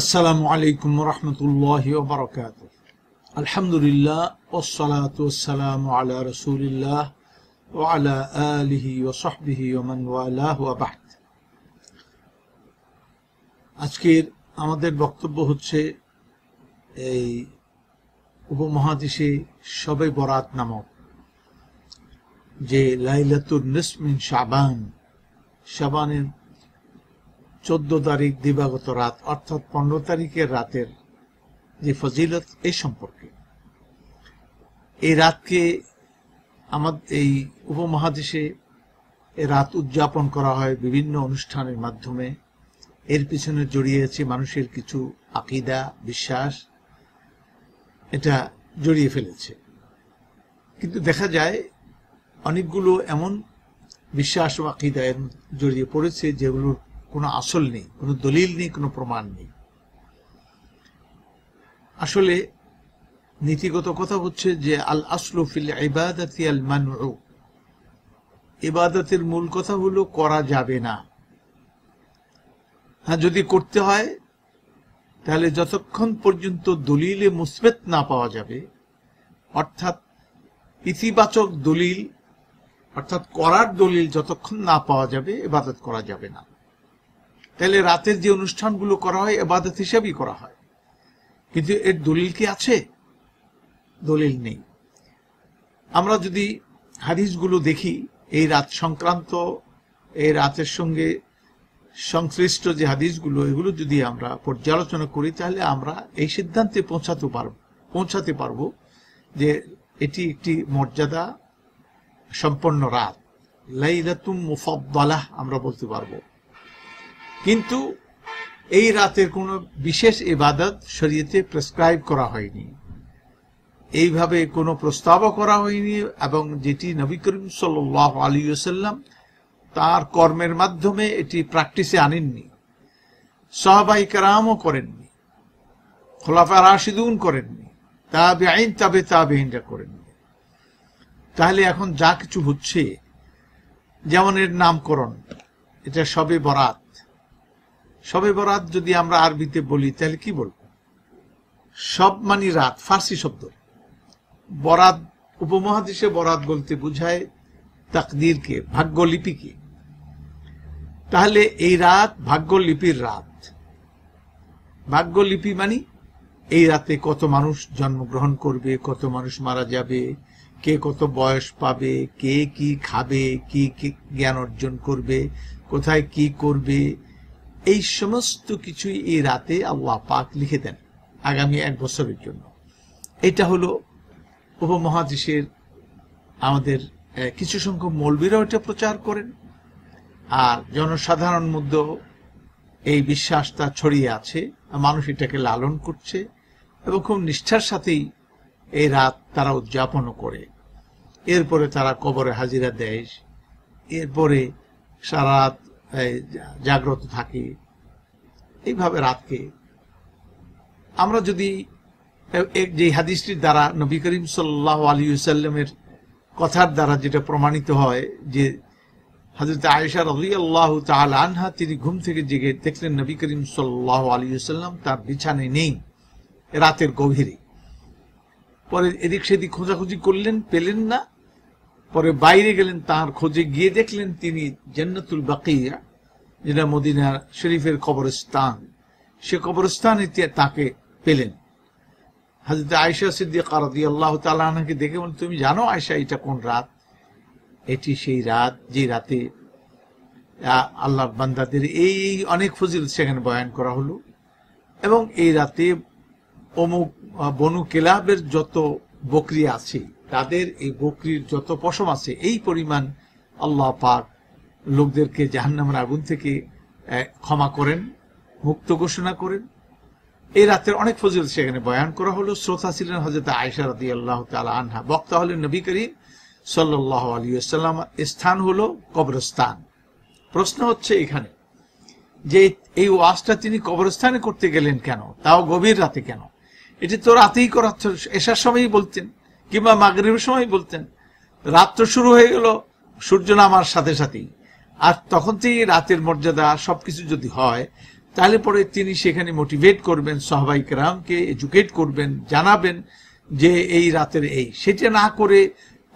আসসালামু আলাইকুম রহমতুল্লাহি ওয়া বারাকাতুহু। আলহামদুলিল্লাহ ওয়াসসালাতু ওয়াসসালামু আলা রাসূলিল্লাহ ওয়া আলা আলিহি ওয়া সাহবিহি ওয়া মান ওয়ালাহু ওয়া বা'দ। আজকের আমাদের বক্তব্য হচ্ছে এই উপমহাদেশে শবে বরাত নামক যে লাইলাতুন নিসফ মিন শাবানের 14 তারিখ দিবাগত রাত অর্থাৎ 15 তারিখের রাতের যে ফজিলত এই সম্পর্কে। এই রাতকে আমাদের এই উপমহাদেশে এই রাত উদযাপন করা হয় বিভিন্ন অনুষ্ঠানের মাধ্যমে। এর পিছনে জড়িয়ে আছে মানুষের কিছু আকীদা, বিশ্বাস, এটা জড়িয়ে ফেলেছে। কিন্তু দেখা যায় অনেকগুলো এমন বিশ্বাস ও আকীদায় জড়িয়ে পড়েছে যেগুলোর কোনো আসল নেই, কোনো দলিল নেই, কোনো প্রমাণ নেই। আসলে নীতিগত কথা হচ্ছে যে আল আসলু ফিল ইবাদাতি আল মানউ, ইবাদতের মূল কথা হলো করা যাবে না। হ্যাঁ, যদি করতে হয় তাহলে যতক্ষণ পর্যন্ত দলিলে মুসবেত না পাওয়া যাবে, অর্থাৎ ইতিবাচক দলিল, অর্থাৎ করার দলিল যতক্ষণ না পাওয়া যাবে ইবাদত করা যাবে না। তাহলে রাতের যে অনুষ্ঠানগুলো করা হয় ইবাদত হিসেবেই করা হয়, কিন্তু এর দলিল কি আছে? দলিল নেই। আমরা যদি হাদিসগুলো দেখি, এই রাত সংক্রান্ত, এই রাতের সঙ্গে সংশ্লিষ্ট যে হাদিসগুলো, এগুলো যদি আমরা পর্যালোচনা করি তাহলে আমরা এই সিদ্ধান্তে পৌঁছাতে পারবো যে এটি একটি মর্যাদা সম্পন্ন রাত, লাইলাতুম মুফাদ্দালাহ আমরা বলতে পারবো। কিন্তু এই রাতের কোনো বিশেষ ইবাদত শরীয়তে প্রেসক্রাইব করা হয়নি, এইভাবে কোনো প্রস্তাবও করা হয়নি, এবং যেটি নবী করিম সাল্লাল্লাহু আলাইহি ওয়াসাল্লাম তার কর্মের মাধ্যমে এটি প্র্যাকটিসে আনেননি, সাহাবায়ে কেরামও করেননি, খোলাফায়ে রাশিদুন করেননি, তাবেঈন তাবেঈনরা করেননি। তাহলে এখন যা কিছু হচ্ছে, যেমন এর নামকরণ, এটা শবে বরাত। শবে বরাত যদি আমরা আরবিতে বলি তাহলে কি বলবো? সব মানে রাত, ফার্সি শব্দ। বরাত, উপমহাদেশে বরাত বলতে বোঝায় তাকদীরকে, ভাগ্যলিপিকে। তাহলে এই রাত ভাগ্যলিপির রাত। ভাগ্যলিপি মানে এই রাতে কত মানুষ জন্মগ্রহণ করবে, কত মানুষ মারা যাবে, কে কত বয়স পাবে, কে কি খাবে, কি কি জ্ঞান অর্জন করবে, কোথায় কি করবে, এই সমস্ত কিছুই এই রাতে আল্লাহ পাক লিখে দেন আগামী 1 বছরের জন্য। এটা হলো উপমহাদেশের আমাদের কিছু সংখ্যক মৌলবীরাও এটা প্রচার করেন, আর জনসাধারণ মধ্যেও এই বিশ্বাসটা ছড়িয়ে আছে, মানুষ এটাকে লালন করছে এবং খুব নিষ্ঠার সাথেই এই রাত তারা উদযাপনও করে। এরপরে তারা কবরে হাজিরা দেয়, এরপরে সারা রাত জাগ্রত থাকে। এইভাবে রাতকে আমরা যদি যে হাদিসটির দ্বারা নবী করিম সাল্লাল্লাহু আলাইহি ওয়াসাল্লামের কথার দ্বারা যেটা প্রমাণিত হয় যে হযরত আয়েশা রাদিয়াল্লাহু তাআলা আনহা তিনি ঘুম থেকে জেগে দেখলেন নবী করিম সাল্লাল্লাহু আলাইহি ওয়াসাল্লাম তার বিছানায় নেই রাতের গভীরে। পরে এদিক সেদিক খোঁজাখুঁজি করলেন, পেলেন না। পরে বাইরে গেলেন, তার খোঁজে গিয়ে দেখলেন তিনি জান্নাতুল বাকিয়া, যেটা মদিনা শরীফের কবরস্থান, সে কবরস্থানে তাকে পেলেন। হযরত আয়েশা সিদ্দিকা রাদিয়াল্লাহু তাআলা আনহাকে দেখে বলেন, তুমি জানো আয়েশা এটা কোন রাত? এটি সেই রাত যে রাতে আল্লাহর বান্দাদের এই অনেক ফজিলত সেখানে বয়ান করা হলো, এবং এই রাতে অমুক বনু কিলাবের যত বকরি আছে, তাদের এই বকরির যত পশম আছে, এই পরিমাণ আল্লাহ পাক লোকদেরকে জাহান্নামের আগুন থেকে ক্ষমা করেন, মুক্ত ঘোষণা করেন। এই রাতের অনেক ফজিলত সেখানে বয়ান করা হলো। শ্রোতা ছিলেন হযরত আয়েশা রাদিয়াল্লাহু তাআলা আনহা, বক্তা হলেন নবী করিম সাল্লাল্লাহু আলাইহি ওয়াসাল্লাম, স্থান হলো কবরস্থান। প্রশ্ন হচ্ছে এখানে যে এই ওয়াজটা তিনি কবরস্থানে করতে গেলেন কেন, তাও গভীর রাতে কেন? এটি তো রাতেই করার, এশার সময়ই বলতেন কিংবা মাগরিবের সময় বলতেন। রাত তো শুরু হয়ে গেল সূর্য নামার সাথে সাথেই, আর তখন থেকে রাতের মর্যাদা সবকিছু যদি হয়, তাহলে পরে তিনি সেখানে মোটিভেট করবেন, সাহাবাই কেরামকে এডুকেট করবেন, জানাবেন যে এই রাতের এই, সেটা না করে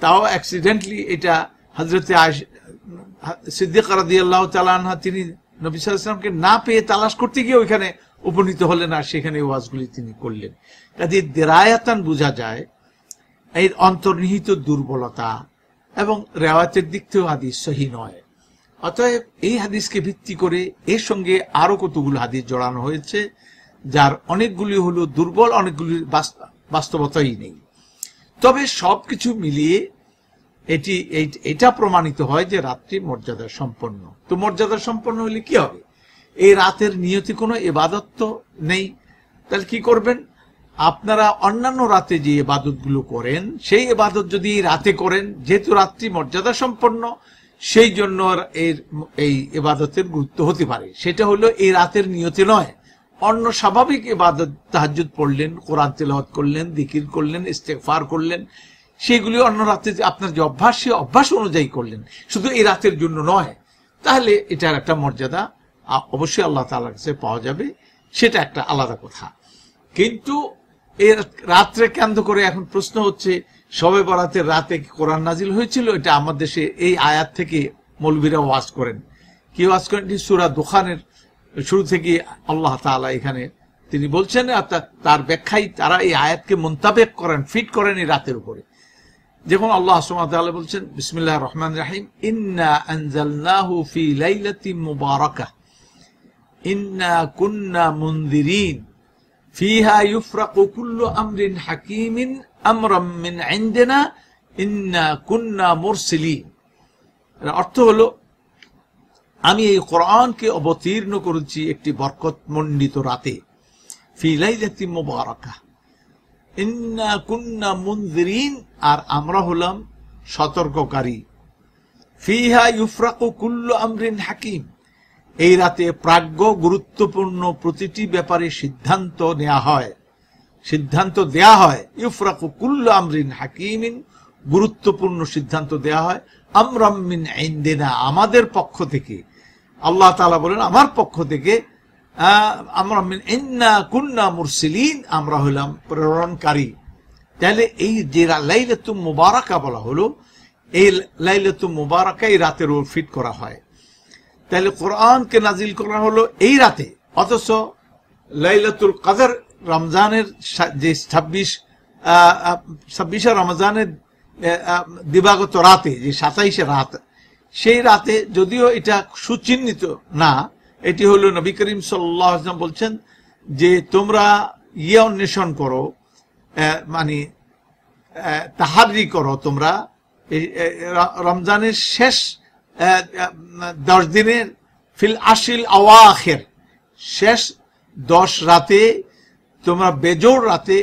তাও অ্যাক্সিডেন্টলি এটা হযরতে সিদ্দিকা রাদিয়াল্লাহু তাআলা আনহা তিনি নবী সাল্লাল্লাহু আলাইহি ওয়াসাল্লামকে না পেয়ে তালাশ করতে গিয়ে ওইখানে উপনীত হলেন আর সেখানে ওয়াজগুলি তিনি করলেন। কাজে দেরায়াতান বোঝা যায় এর অন্তর্নিহিত দুর্বলতা, এবং রেওয়ায়াতের দিক থেকেও হাদিস সহিহ নয়। অতএব এই হাদিসকে ভিত্তি করে এর সঙ্গে আরো কতগুলো হাদিস জড়ানো হয়েছে, যার অনেকগুলি হলো দুর্বল, অনেকগুলি বাস্তবতাই নেই। তবে সবকিছু মিলিয়ে এটা প্রমাণিত হয় যে রাত্রি মর্যাদা সম্পন্ন। তো মর্যাদা সম্পন্ন হলে কি হবে? এই রাতের নিয়তি কোনো ইবাদত তো নেই, তাহলে কি করবেন? আপনারা অন্যান্য রাতে যে ইবাদত গুলো করেন সেই ইবাদত যদি রাতে করেন, যেহেতু রাত্রি মর্যাদা সম্পন্ন, সেই জন্য এই ইবাদতের গুরুত্ব হতে পারে। সেটা হলো এই রাতের নিয়তি নয়, অন্য স্বাভাবিক ইবাদত, তাহাজ্জুদ পড়লেন, কোরআন তেলাওয়াত করলেন, জিকির করলেন, ইস্তেগফার করলেন, সেগুলি অন্য রাতে আপনার যে অভ্যাস, সে অভ্যাস অনুযায়ী করলেন, শুধু এই রাতের জন্য নয়। তাহলে এটার একটা মর্যাদা অবশ্যই আল্লাহ তাআলার কাছে পাওয়া যাবে, সেটা একটা আলাদা কথা। কিন্তু এর রাত্রে কেন্দ্র করে এখন প্রশ্ন হচ্ছে, শবে বরাতের রাতে কি কোরআন নাজিল হয়েছিল? এটা আমাদের দেশে এই আয়াত থেকে মৌলবীরা ওয়াজ করেন। কি ওয়াজ করেন? সূরা দুখানের শুরু থেকে আল্লাহ তাআলা এখানে তিনি বলছেন, তার ব্যাখ্যায় তারা এই আয়াতকে মুনতাবিক করেন, ফিট করেন এই রাতের উপরে। যেমন আল্লাহ সুবহানাহু ওয়া তাআলা বলছেন, বিসমিল্লাহির রহমানির রহিম, ইন্না আনজালনাহু ফি লাইলাতিন মুবারাকাহ ইন্না কুন্না মুনযিরিন ফিহা ইউফরাকু কুল্লু আমরিন হাকিমিন আমরাম মিন ইনদিনা ইন্না কুন্না মুরসিলিন। এর অর্থ হলো, আমি এই কোরআনকে অবতীর্ণ করেছি একটি বরকতমণ্ডিত রাতে, ফি লাইলাতিন মুবারাকাহ ইন্না কুন্না মুনযিরিন, আর আমরা হলাম সতর্ককারী। ফিহা ইউফরাকু কুল্লু আমরিন হাকিম, এই রাতে প্রাজ্ঞ গুরুত্বপূর্ণ প্রতিটি ব্যাপারে সিদ্ধান্ত দেয়া হয়। ইউফরাকু কুল্লু আমরিন হাকিমিন, গুরুত্বপূর্ণ সিদ্ধান্ত দেয়া হয়। আমরাম মিন ইনদিনা, আমাদের পক্ষ থেকে। আল্লাহ তাআলা বলেন আমার পক্ষ থেকে, আমরা মিন ইন্না কুন্না মুরসিলিন, আমরা হলাম প্রেরণকারী। তাহলে এই যে লাইলাতুল মুবারাকা বলা হলো, এই লাইলাতুল মুবারাকা এই রাতের উপর ফিট করা হয়। তাহলে কোরআনকে নাজিল করা হলো এই রাতে, অথচ লাইলাতুল কদর রমজানের যে 26 রমজানের দিবাগত রাতে, যে 27 রাত, সেই রাতে যদিও এটা সুচিহ্নিত না, এটি হলো নবী করিম সাল্লাল্লাহু আলাইহি ওয়াসাল্লাম বলছেন যে তোমরা অন্বেষণ করো, মানে তাহারি করো, তোমরা রমজানের শেষ 10 দিনের ফিল আশিল আওয়াখির, শেষ 10 রাতে তোমরা বেজোড় রাতে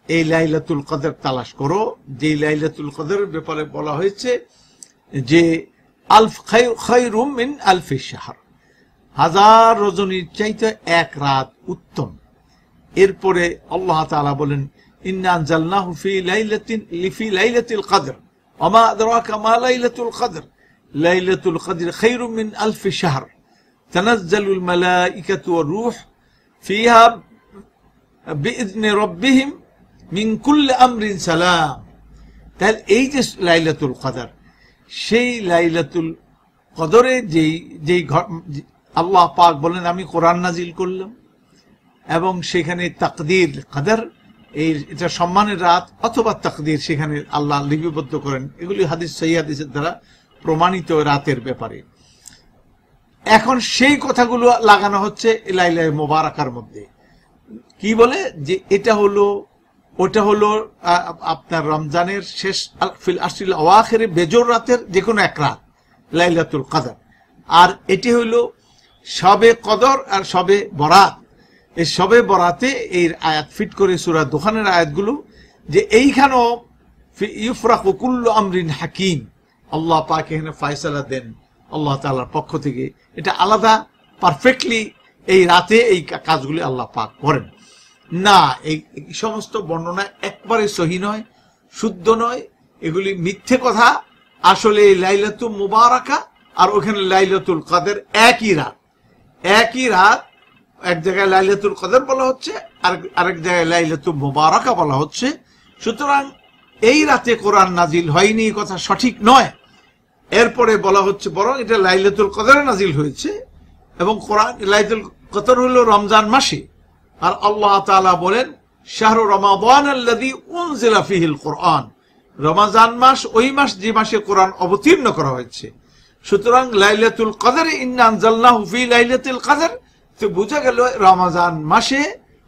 এই লাইলাতুল কদর তালাশ করো, যে লাইলাতুল কদরের ব্যাপারে বলা হয়েছে যে আলফ খায়রুম মিন আলফি শাহর, 1000 রজনীর চাইতে এক রাত উত্তম। এরপরে আল্লাহ তাআলা বলেন, ইন্না আনজালনাহু ফি লাইলাতিল কদর ওয়া মা আদরাকা মা লাইলাতুল কদর লাইলাতুল কদর খায়রুম মিন আলফি শাহর তানাজ্জালুল মালাইকাতু ওয়ার রূহ ফিহা বিইذن রাব্বিহিম মিন কুল্লি আমরিন সালাম। তাহলে এই যে লাইলাতুল কদর, সেই লাইলাতুল কদরে যেই আল্লাহ পাক বলেন আমি কোরআন নাজিল করলাম, এবং সেখানে তাকদীর কদর, এটা সম্মানের রাত অথবা তাকদীর সেখানে আল্লাহ লিপিবদ্ধ করেন। এগুলি হাদিস, সহিহ হাদিসের দ্বারা প্রমাণিত রাতের ব্যাপারে। এখন সেই কথাগুলো লাগানো হচ্ছে লাইলায়ে মুবারাকার মধ্যে। কি বলে যে ওটা হলো আপনার রমজানের শেষ ফিল আশরিল আওয়াখির বেজোর রাতের যে কোনো এক রাত লাইলাতুল কদর, আর এটি হলো শবে কদর আর শবে বরাত। এই শবে বরাতে এই আয়াত ফিট করে সূরা দুখানের আয়াতগুলো, যে এইখানেও ইউফরাকু কুল্লু আমরিন হাকিম, আল্লাহ পাক এখানে ফয়সালা দেন আল্লাহ তাআলার পক্ষ থেকে। এটা আলাদা পারফেক্টলি এই রাতে এই কাজগুলি আল্লাহ পাক করেন না। এই সমস্ত বর্ণনা একবারে সহি নয়, শুদ্ধ নয়, এগুলি মিথ্যে কথা। আসলে এই লাইলাতুল মুবারাকা আর ওখানে লাইলাতুল কদর একই রাত, এক জায়গায় লাইলাতুল কদর বলা হচ্ছে, আরেক জায়গায় লাইলাতুল মুবারাকা বলা হচ্ছে। সুতরাং এই রাতে কোরআন নাজিল হয়নি কথা সঠিক নয়। এরপরে বলা হচ্ছে বরং এটা লাইলাতুল কদরে নাজিল হয়েছে, এবং কোরআন লাইলাতুল কদর হলো রমজান মাসে। আর আল্লাহ তাআলা বলেন শাহরু রমাদান আল্লাযী উনজিলা ফীহিল কোরআন, রমজান মাস ওই মাস যে মাসে কোরআন অবতীর্ণ করা হয়েছে। সুতরাং লাইলাতুল কদরে ইন্না আনজালনাহু ফী লাইলাতুল কদর, তো বোঝা গেল রমজান মাসে,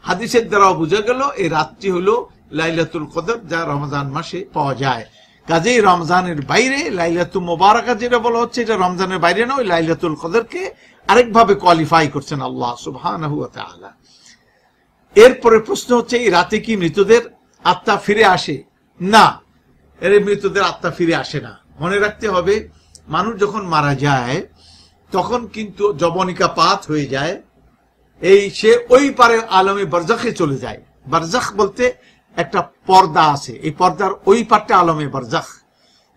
হাদিসের দ্বারাও বোঝা গেল এই রাতটি হলো লাইলাতুল কদর, যা রমজান মাসে পাওয়া যায়। কাজেই রমজানের বাইরে লাইলাতুল মুবারাকা যেটা বলা হচ্ছে, এটা রমজানের বাইরে নয়, লাইলাতুল কদরকে আরেকভাবে কোয়ালিফাই করছেন আল্লাহ সুবহানাহু ওয়া তাআলা। এরপরে প্রশ্ন হচ্ছে, এই রাতে কি মৃতদের আত্মা ফিরে আসে? না, এর মৃতদের আত্মা ফিরে আসে না। মনে রাখতে হবে, মানুষ যখন মারা যায় তখন কিন্তু যবনিকা পাত হয়ে যায়, সে ওই পারে আলমে বারজাখে চলে যায়। বারজাখ বলতে একটা পর্দা আছে, এই পর্দার ওই পারটা আলমে বারজাখ।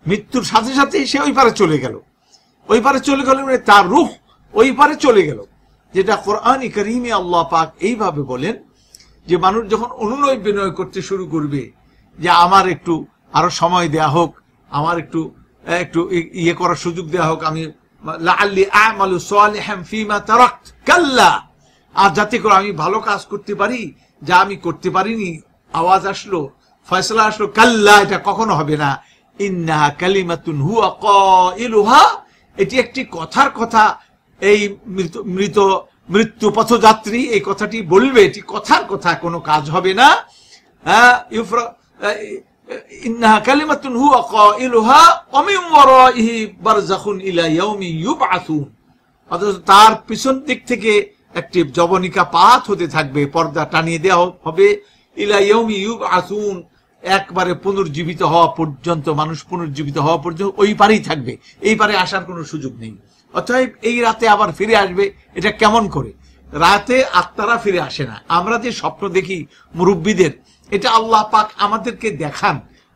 মৃত্যুর সাথে সাথে সে ওই পারে চলে গেল, ওই পারে চলে গেল মানে তার রূহ ওই পারে চলে গেল। যেটা কোরআনে কারীমে আল্লাহ পাক এইভাবে বলেন যে মানুষ যখন অনুনয় বিনয় করতে শুরু করবে যে আমার একটু আরো সময় দেয়া হোক, আমার একটু ইয়ে করার সুযোগ দেয়া হোক, আমি লাআল্লি আ'মালু সালিহান ফীমা তারাকত কাল্লা, আর যাতে করে আমি ভালো কাজ করতে পারি যা আমি করতে পারিনি, আওয়াজ আসলো, ফয়সালা আসলো, কাল্লা, এটা কখনো হবে না। ইন্নাহা কালিমাতুন হুয়া কাইলুহা, এটি একটি কথার কথা, এই মৃত্যু পথযাত্রী এই কথাটি বলবে, এটি কথার কথা, কোনো কাজ হবে না। ইন্নাহা কালিমাতুন হুয়া কাইলুহা ওয়া মিন ওয়ারাইহি বারযাখুন ইলা ইয়াউমি ইউবআসুন, অথচ তার পিছন দিক থেকে একটি যবনিকা পাত হতে থাকবে, পর্দা টানিয়ে দেওয়া হবে, ইলা ইয়াউমি ইউবআসুন, একবারে পুনর্জীবিত হওয়া পর্যন্ত, মানুষ পুনর্জীবিত হওয়া পর্যন্ত ওই পারেই থাকবে, এই পারে আসার কোনো সুযোগ নেই। অতএব এই রাতে আবার ফিরে আসবে, এটা কেমন করে? রাতে আত্মারা ফিরে আসে না। আমরা যে স্বপ্ন দেখি মুরব্বীদের, এটা আল্লাহ পাক আমাদেরকে দেখান,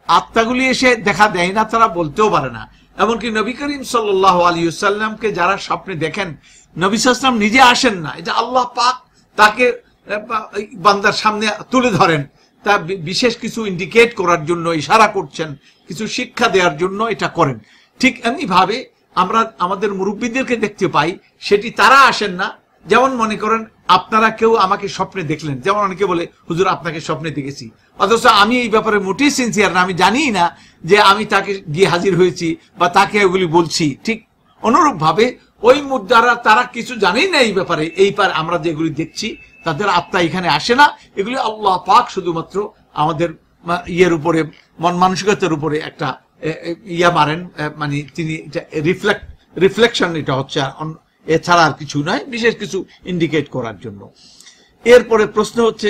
আত্মাগুলি এসে দেখা দেয় না, তারা বলতেও পারে না। এমনকি নবী করিম সাল্লাল্লাহু আলাইহি ওয়াসাল্লামকে যারা স্বপ্নে দেখেন, নবী সাল্লাল্লাহু আলাইহি ওয়াসাল্লাম নিজে আসেন না, এটা আল্লাহ পাক তাকে বান্দার সামনে তুলে ধরেন, তা বিশেষ কিছু ইন্ডিকেট করার জন্য, ইশারা করছেন, কিছু শিক্ষা দেওয়ার জন্য এটা করেন। ঠিক এমনি ভাবে আমরা আমাদের মুরব্বীদেরকে দেখতে পাই, সেটি তারা আসেন না। যেমন মনে করেন আপনারা কেউ আমাকে স্বপ্নে দেখলেন, যেমন অনেকে বলে হুজুর আপনাকে স্বপ্নে দেখেছি, অথচ আমি এই ব্যাপারে মোটেই সিনসিয়ার না, আমি জানি না যে আমি তাকে গিয়ে হাজির হয়েছি বা তাকে ওগুলি বলছি। ঠিক অনুরূপ ভাবে ওই মুদ্রারা তারা কিছু জানেই না এই ব্যাপারে, এই পার আমরা যেগুলি দেখছি তাদের আত্মা এখানে আসে না। এগুলি আল্লাহ পাক শুধুমাত্র আমাদের ইয়ের উপরে, মন মানসিকতার উপরে একটা ইয়া মারেন, মানে তিনি রিফ্লেকশন, এটা হচ্ছে, এছাড়া আর কিছু নয়, বিশেষ কিছু ইন্ডিকেট করার জন্য। এরপরে প্রশ্ন হচ্ছে,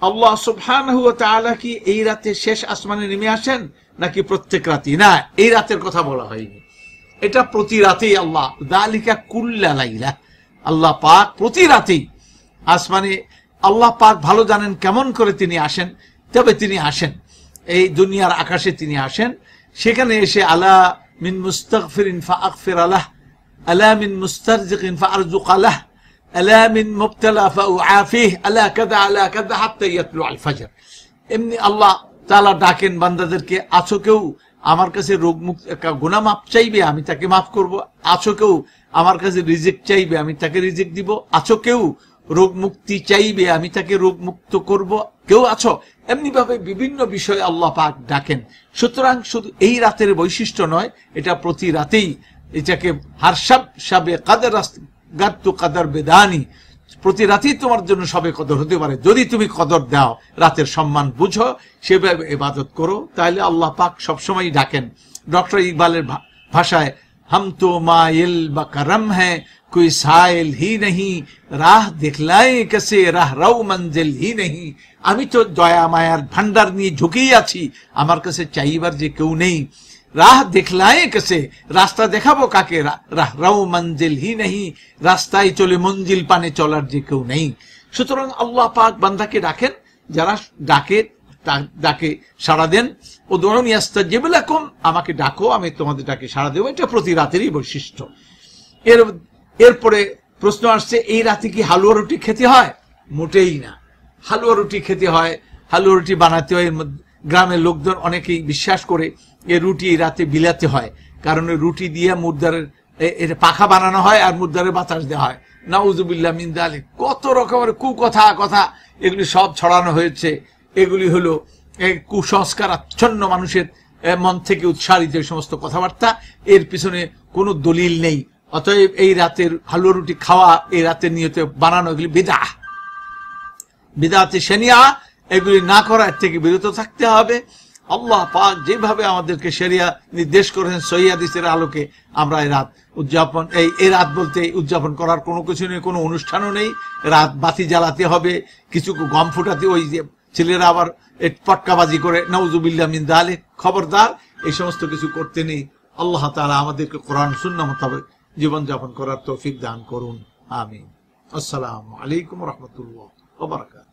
আল্লাহ সুবহানাহু ওয়া তাআলা কি এই রাতে শেষ আসমানে নেমে আসেন নাকি প্রত্যেক রাতেই? না, এই রাতের কথা বলা হয়নি, এটা প্রতি রাতেই আল্লাহ, যালিকা কুল্লা লাইলা, আল্লাহ পাক প্রতি রাতেই আসমানে, আল্লাহ পাক ভালো জানেন কেমন করে তিনি আসেন, তবে তিনি আসেন এই দুনিয়ার আকাশে, তিনি আসেন। সেখানে এসে আলা মিন মুস্তাগফিরিন ফাআগফির লাহ, আলা মিন মুস্তারজিকিন ফাআরজুক লাহ, আলা মিন মুবতালা ফাউআফিহ, আলা কাযা আলা কাযা হাত্তা ইয়াতলু আল ফজর। এমনি আল্লাহ তাআলা ডাকেন বান্দাদেরকে, আছো কেউ আমার কাছে রোগ মুক্ত, গুনাহ মাফ চাইবে, আমি তাকে মাফ করব। আছো কেউ আমার কাছে রিজিক চাইবে, আমি তাকে রিজিক দিব। আছো কেউ রোগ মুক্তি চাইবে, আমি তাকে রোগ মুক্ত করব। কেউ আছো? এমনি ভাবে বিভিন্ন বিষয়ে আল্লাহ পাক ডাকেন। সুতরাং শুধু এই রাতের বৈশিষ্ট্য নয়, এটা প্রতি রাতেই, এটাকে হারসাব সাবে কাদের গাত্তু কাদার বেদানি, প্রতি রাতেই তোমার জন্য সবে কদর হতে পারে, যদি তুমি কদর দাও, রাতের সম্মান বুঝো, সেভাবে ইবাদত করো, তাহলে আল্লাহ পাক সবসময় ডাকেন। ডক্টর ইকবালের ভাষায়, हम तो माइल बकरम है कोई साइल ही नहीं, राह दिखलाए कैसे राह रौ मंजिल ही नहीं। আমি তো দয়া মায়ার ভান্ডার নিয়ে ঝুঁকেই আছি, আমার কাছে চাইবার যে কেউ নেই। রাহ দেখলায়ে কেসে, রাস্তা দেখাবো কাকে, রাহ রৌ মঞ্জিল হি নেই, রাস্তায় চলে মঞ্জিল পানে চলার যে কেউ নেই। সুতরাং আল্লাহ পাক বান্দাকে ডাকেন, যারা ডাকে সাড়া দেন। উদউনি আস্তাজিব লাকুম, আমাকে ডাকো আমি তোমাদের ডাকে সাড়া দেবো, এটা প্রতি রাতেরই বৈশিষ্ট্য। এরপরে প্রশ্ন আসছে, এই রাতে কি হালুয়া রুটি খেতে হয়? মোটেই না। হালুয়া রুটি খেতে হয়, হালুয়া রুটি বানাতে হয়। গ্রামের লোকজন অনেকেই বিশ্বাস করে এই রুটি এই রাতে বিলাতে হয়, কারণ রুটি দিয়ে মুর্দারের এটা পাখা বানানো হয় আর মুর্দারে বাতাস দেওয়া হয়। নাউজুবিল্লাহ মিন যালিক। কত রকমের কথা এগুলি সব ছড়ানো হয়েছে। এগুলি হলো কুসংস্কার আচ্ছন্ন মানুষের মন থেকে উৎসারিত এই সমস্ত কথাবার্তা। এর পিছনে কোনো দলিল নেই। অতএব এই রাতের হালুয়া রুটি খাওয়া, এই রাতের নিয়তে বানানো, এগুলি বিদআতে শানিয়া, এগুলি না করার থেকে বিরত থাকতে হবে। আল্লাহ পাক যেভাবে আমাদেরকে শরিয়া নির্দেশ করেছেন সহিহ হাদিসের আলোকে, আমরা এই রাত উদযাপন, এই রাত বলতে উদযাপন করার কোনো কিছু নেই, কোনো অনুষ্ঠানও নেই। রাত বাতি জ্বালাতে হবে, কিছু গম ফুটাতে, ওই যে ছেলেরা আবার পটকাবাজি করে, নাউজুবিল্লাহ মিন যালিক। খবরদার, এই সমস্ত কিছু করতে নেই। আল্লাহ তাআলা আমাদেরকে কোরআন সুন্নাহ মোতাবেক জীবনযাপন করার তৌফিক দান করুন। আমিন। আসসালামু আলাইকুম ওয়া রাহমাতুল্লাহি ওয়া বারাকাতুহু।